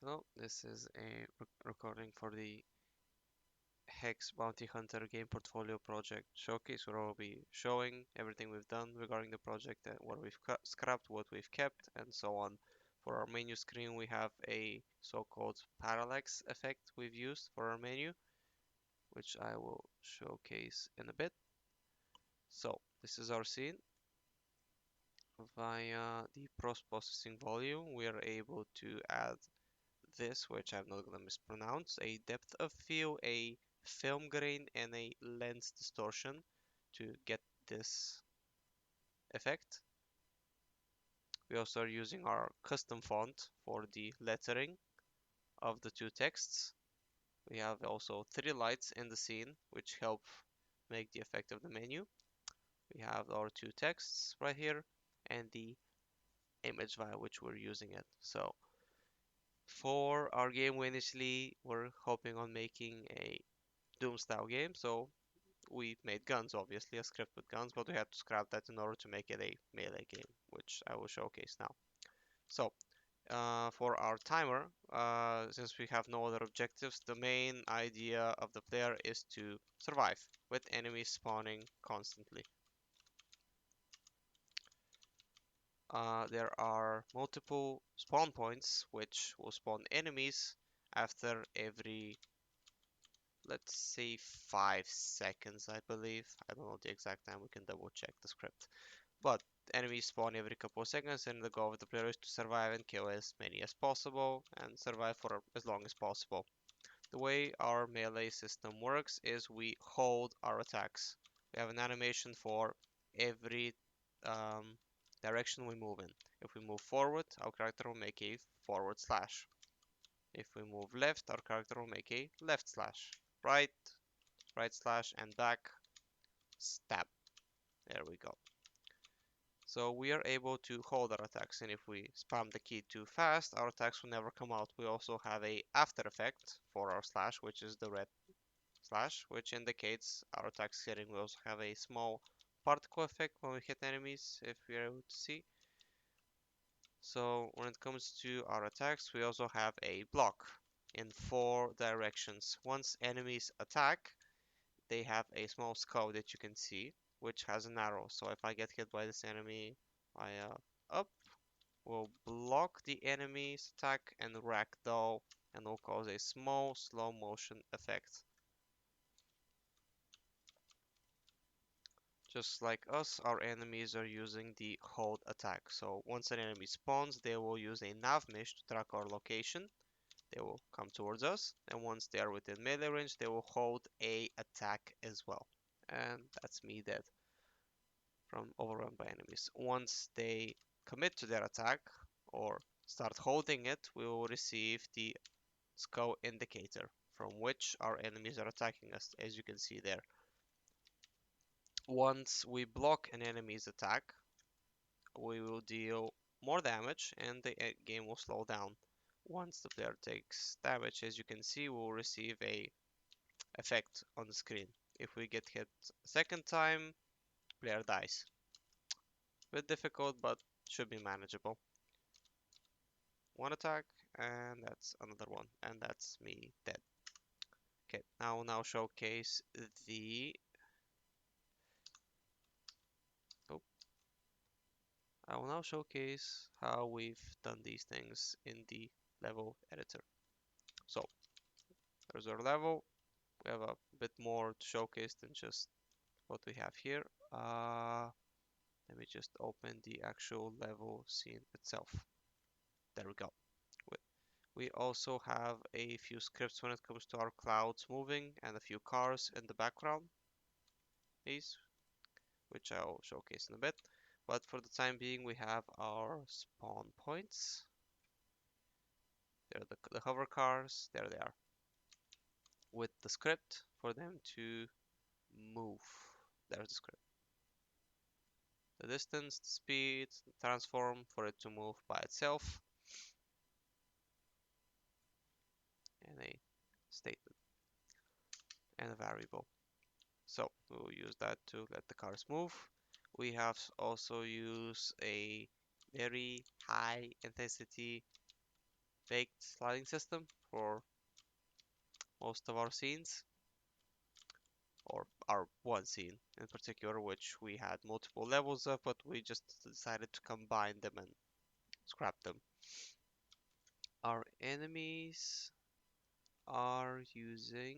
Hello, this is a recording for the Hex Bounty Hunter game portfolio project showcase where I'll be showing everything we've done regarding the project and what we've scrapped, what we've kept, and so on. For our menu screen, we have a so-called parallax effect we've used for our menu, which I will showcase in a bit. So, this is our scene. Via the post-processing volume, we are able to add this, which I'm not gonna mispronounce, a depth of field, a film grain, and a lens distortion to get this effect. We also are using our custom font for the lettering of the two texts. We have also three lights in the scene, which help make the effect of the menu. We have our two texts right here and the image via which we're using it. So for our game, we initially were hoping on making a Doom style game, so we made guns, obviously, a script with guns, but we had to scrap that in order to make it a melee game, which I will showcase now. So, for our timer, since we have no other objectives, the main idea of the player is to survive with enemies spawning constantly. There are multiple spawn points which will spawn enemies after every, let's say, 5 seconds, I believe. I don't know the exact time, we can double check the script. But enemies spawn every couple of seconds, and the goal of the player is to survive and kill as many as possible and survive for as long as possible. The way our melee system works is we hold our attacks. We have an animation for every um, direction we move in. If we move forward, our character will make a forward slash. If we move left, our character will make a left slash. Right, right slash, and back, stab. There we go. So we are able to hold our attacks, and if we spam the key too fast, our attacks will never come out. We also have a after effect for our slash, which is the red slash, which indicates our attacks hitting. We also have a small particle effect when we hit enemies, if you're able to see. So when it comes to our attacks, we also have a block in 4 directions. Once enemies attack, they have a small skull that you can see, which has an arrow. So if I get hit by this enemy, I up will block the enemy's attack and ragdoll, and will cause a small slow motion effect. Just like us, our enemies are using the hold attack. So once an enemy spawns, they will use a nav mesh to track our location. They will come towards us, and once they are within melee range, they will hold a attack as well. And that's me dead from overrun by enemies. Once they commit to their attack or start holding it, we will receive the skull indicator from which our enemies are attacking us, as you can see there. Once we block an enemy's attack, we will deal more damage and the game will slow down. Once the player takes damage, as you can see, we'll receive a effect on the screen. If we get hit a second time, player dies. Bit difficult, but should be manageable. One attack, and that's another one, and that's me dead. Okay, I will now showcase the... Oh, I will now showcase how we've done these things in the level editor. So, there's our level. We have a bit more to showcase than just what we have here. Let me just open the actual level scene itself. There we go. We also have a few scripts when it comes to our clouds moving and a few cars in the background. These, which I'll showcase in a bit. But for the time being, we have our spawn points. They're the hover cars. There they are. With the script for them to move. There's the script. The distance, the speed, the transform for it to move by itself, and a statement and a variable. So we will use that to let the cars move. We have also used a very high intensity baked sliding system for most of our scenes, or our one scene in particular, which we had multiple levels of, but we just decided to combine them and scrap them. Our enemies are using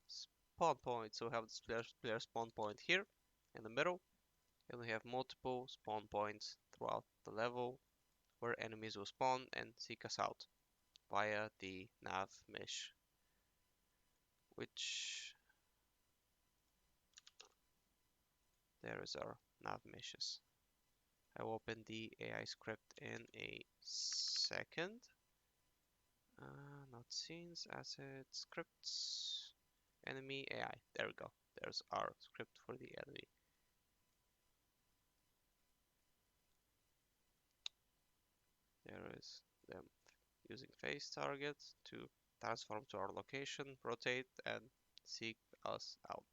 spawn points, so we have this player spawn point here in the middle, and we have multiple spawn points throughout the level where enemies will spawn and seek us out via the nav mesh, which there is our nav meshes. I will open the AI script in a second. Not scenes, assets, scripts, enemy AI. There we go. There's our script for the enemy. There is them using face target to transform to our location, rotate, and seek us out.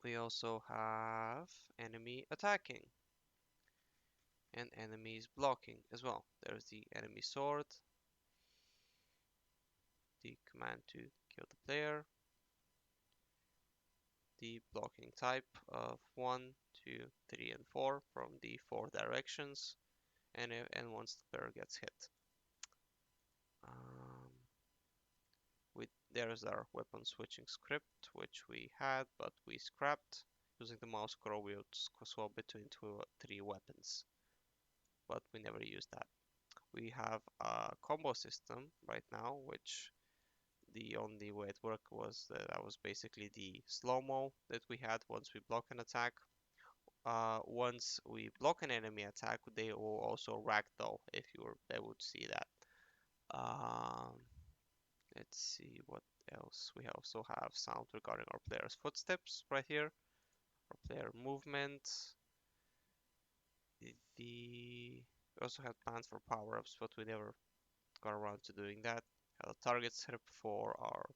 We also have enemy attacking and enemies blocking as well. There's the enemy sword, the command to kill the player, the blocking type of 1, 2, 3, and 4 from the 4 directions, and once the player gets hit. There's our weapon switching script, which we had, but we scrapped. Using the mouse scroll, we would swap between 3 weapons, but we never used that. We have a combo system right now, which the only way it worked was that was basically the slow-mo that we had once we block an attack. Once we block an enemy attack, they will also ragdoll if you were able to see that. Let's see what else. We also have sound regarding our player's footsteps right here, our player movement. We also had plans for power-ups, but we never got around to doing that. Had a target script for our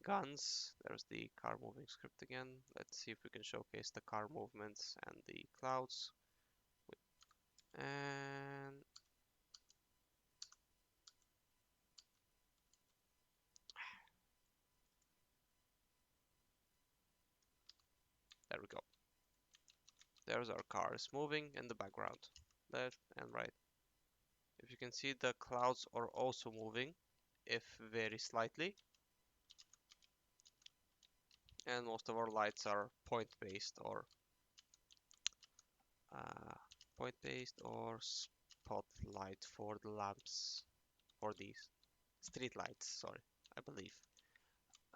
guns. There's the car moving script again. Let's see if we can showcase the car movements and the clouds. And there we go. There's our cars moving in the background, left and right. If you can see, the clouds are also moving, if very slightly. And most of our lights are point-based or spotlight for the lamps, for these street lights, sorry, I believe.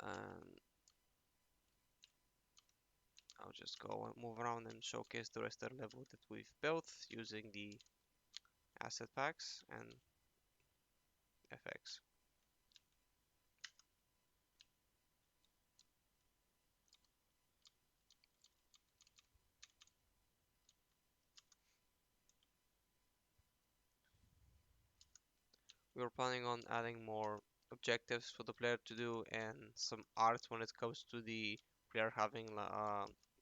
And I'll just go and move around and showcase the rest of the level that we've built using the asset packs and FX. We were planning on adding more objectives for the player to do and some art when it comes to the player having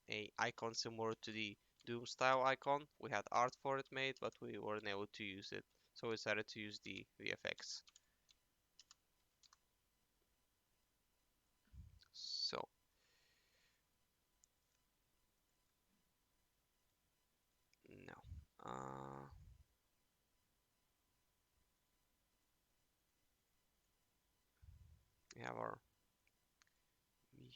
a icon similar to the Doom style icon. We had art for it made, but we weren't able to use it, so we decided to use the VFX. So no. We have our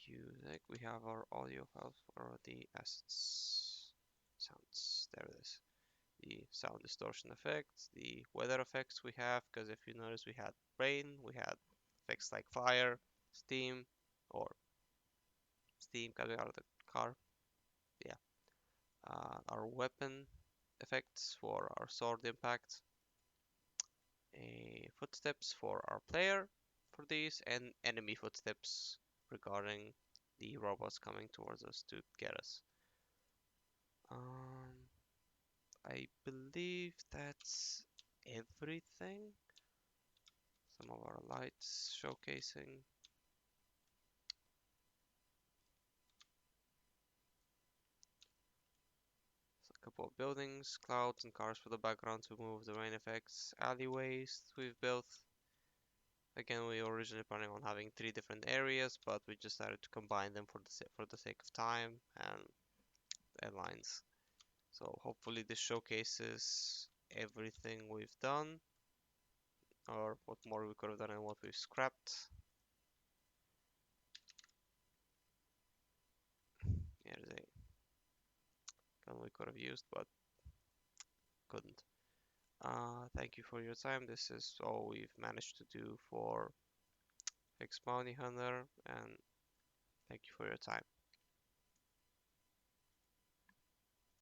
music, we have our audio files for the assets, sounds, there it is. The sound distortion effects, the weather effects we have, because if you notice we had rain, we had effects like fire, steam, or steam coming out of the car, yeah. Our weapon effects for our sword impact, footsteps for our player for these, and enemy footsteps regarding the robots coming towards us to get us. I believe that's everything. Some of our lights showcasing. A example of buildings, clouds, and cars for the background to move the rain effects, alleyways we've built. Again, we were originally planning on having 3 different areas, but we just decided to combine them for the sake of time and deadlines. So hopefully this showcases everything we've done, or what more we could have done and what we've scrapped. Here's a gun we could have used, but couldn't. Thank you for your time. This is all we've managed to do for Fix Bounty Hunter, and thank you for your time.